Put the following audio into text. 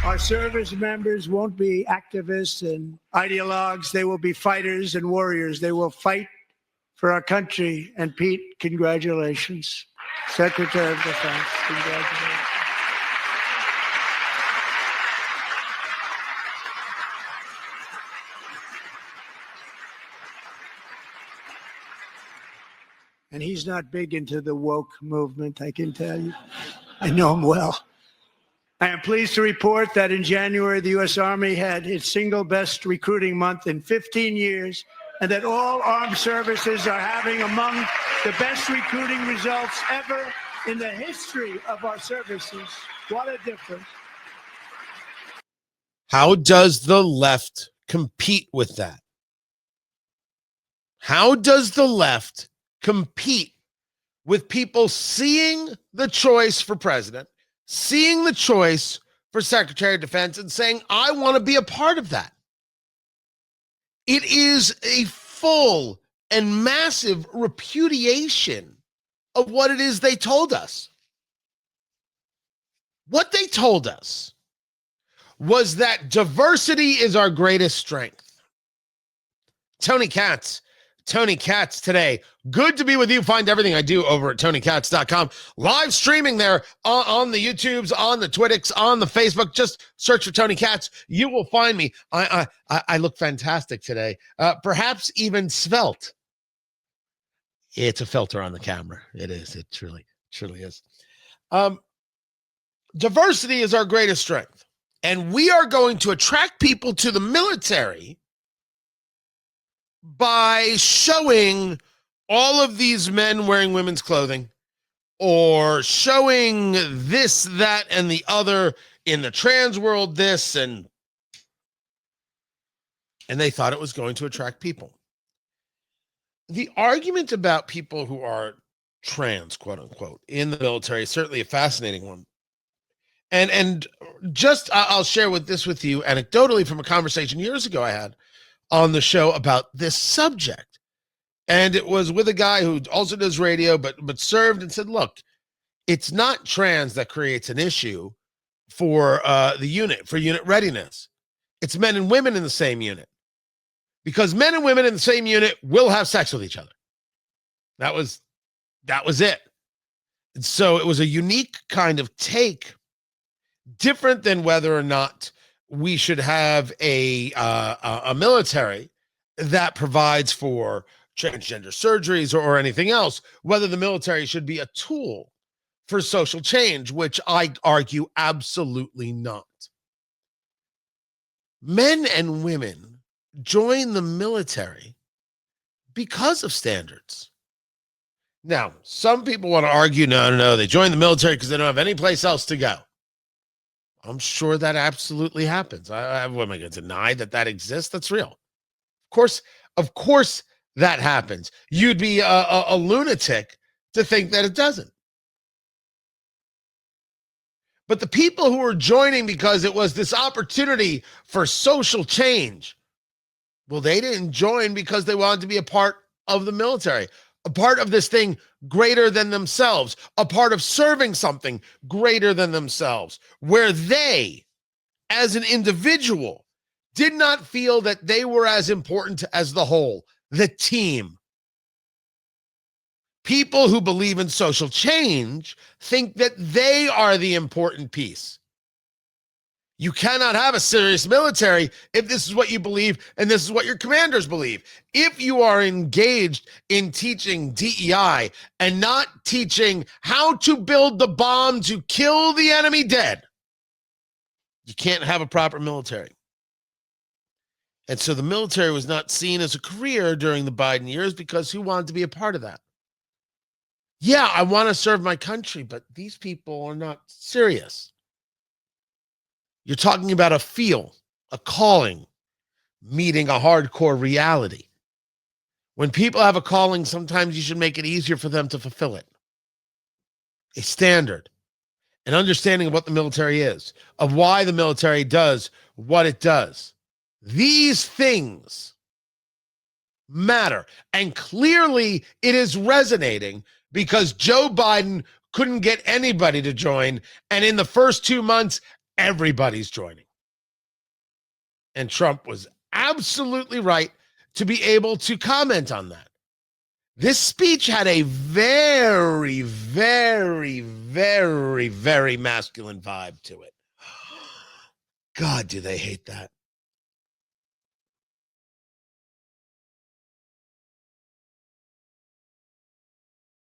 Our service members won't be activists and ideologues. They will be fighters and warriors. They will fight for our country. And Pete, congratulations. Secretary of Defense, congratulations. And he's not big into the woke movement, I can tell you. I know him well. I am pleased to report that in January, the U.S. Army had its single best recruiting month in 15 years, and that all armed services are having among the best recruiting results ever in the history of our services. What a difference. How does the left compete with that? How does the left compete with people seeing the choice for president, seeing the choice for Secretary of Defense, and saying, I want to be a part of that? It is a full and massive repudiation of what it is they told us. What they told us was that diversity is our greatest strength. Tony Katz today. Good to be with you. Find everything I do over at TonyKatz.com. Live streaming there on the YouTubes, on the Twittix, on the Facebook. Just search for Tony Katz. You will find me. I look fantastic today. Perhaps even svelte. It's a filter on the camera. It is. It truly is. Diversity is our greatest strength. And we are going to attract people to the military by showing all of these men wearing women's clothing, or showing this, that, and the other in the trans world, this, and they thought it was going to attract people. The argument about people who are trans, quote unquote, in the military is certainly a fascinating one. And just I'll share this with you anecdotally from a conversation years ago I had on the show about this subject. And it was with a guy who also does radio, but served, and said, look, it's not trans that creates an issue for the unit, for unit readiness. It's men and women in the same unit. Because men and women in the same unit will have sex with each other. That was it. And so it was a unique kind of take, different than whether or not we should have a military that provides for transgender surgeries or anything else, whether the military should be a tool for social change, which I argue absolutely not. Men and women join the military because of standards. Now, some people want to argue, no, they join the military because they don't have any place else to go. I'm sure that absolutely happens. What am I going to deny that exists? That's real. Of course that happens. You'd be a lunatic to think that it doesn't. But the people who were joining because it was this opportunity for social change, well, they didn't join because they wanted to be a part of the military, a part of this thing greater than themselves, a part of serving something greater than themselves, where they, as an individual, did not feel that they were as important as the whole, the team. People who believe in social change think that they are the important piece. You cannot have a serious military if this is what you believe and this is what your commanders believe. If you are engaged in teaching DEI and not teaching how to build the bomb to kill the enemy dead, you can't have a proper military. And so the military was not seen as a career during the Biden years because who wanted to be a part of that? Yeah, I want to serve my country, but these people are not serious. You're talking about a feel, a calling, meeting a hardcore reality. When people have a calling, sometimes you should make it easier for them to fulfill it. A standard, an understanding of what the military is, of why the military does what it does. These things matter. And clearly it is resonating because Joe Biden couldn't get anybody to join. And in the first 2 months, everybody's joining. And Trump was absolutely right to be able to comment on that. This speech had a very, very, very, very masculine vibe to it. God, do they hate that?